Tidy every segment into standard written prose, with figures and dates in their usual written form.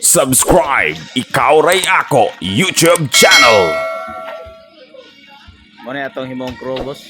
Subscribe Ikaw Ray Ako YouTube channel. Muna itong himong crew, boss.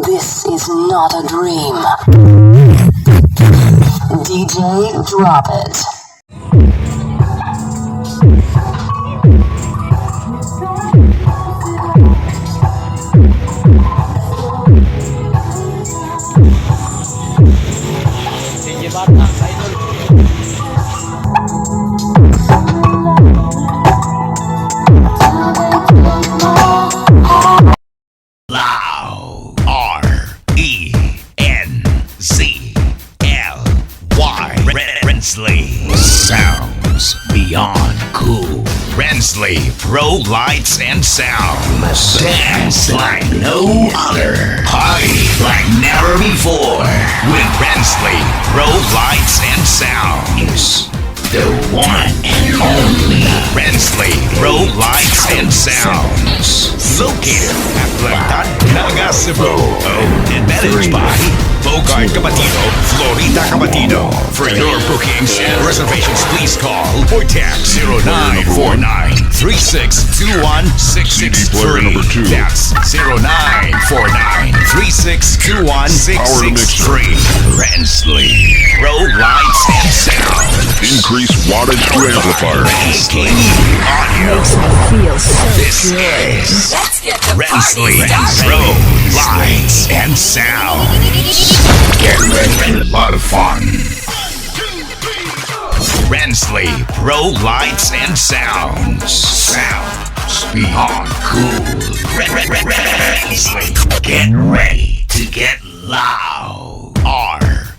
This is not a dream. DJ, drop it. Sige, bata, idol. Renzly sounds beyond cool. Renzly Pro Lights and Sounds. Dance like no other. Party like never before. With Renzly Pro Lights and Sounds. The one and only Renzly Pro Lights and Sounds. Located at Langtad, Naga, Cebu. Owned and managed by Bogart Capatido, Florita Capatido. For your bookings and reservations, please call or text 0949-3621-663. That's 0949-3621-663. Renzly Pro Lights and Sound. Increase wattage to amplifier. Renzly Audio. This is Renzly Pro Lights and Sound. Get ready for a lot of fun. Renzly Pro Lights and Sounds. Sounds beyond cool. Renzly, get ready to get loud. R-E-N-Z-L-Y.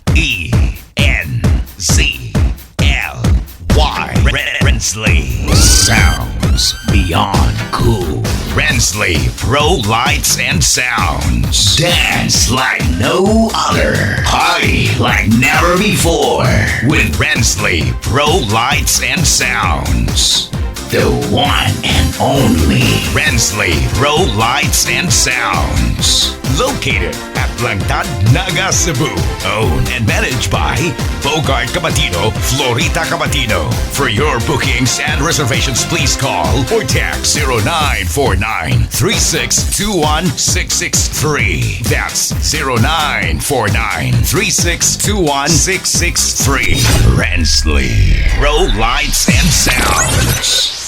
Renzly sounds beyond cool. Renzly Pro Lights and Sounds. Dance like no other. Party like never before. With Renzly Pro Lights and Sounds. The one and only Renzly Pro Lights and Sounds. Located at Langtad, Naga, Cebu. Owned and managed by Bogart Capatido, Florita Capatido. For your bookings and reservations, please call or text 0949-3621-663. That's 0949-3621-663. Renzly Pro Lights and Sounds.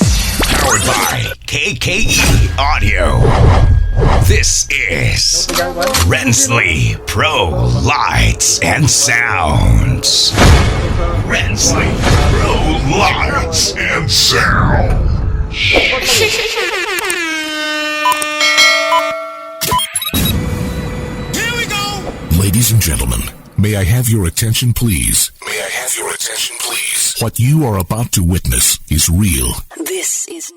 Powered by KKE Audio. This is Renzly Pro Lights and Sounds. Renzly Pro Lights and Sounds. Here we go! Ladies and gentlemen, may I have your attention, please? May I have your attention, please? What you are about to witness is real. This is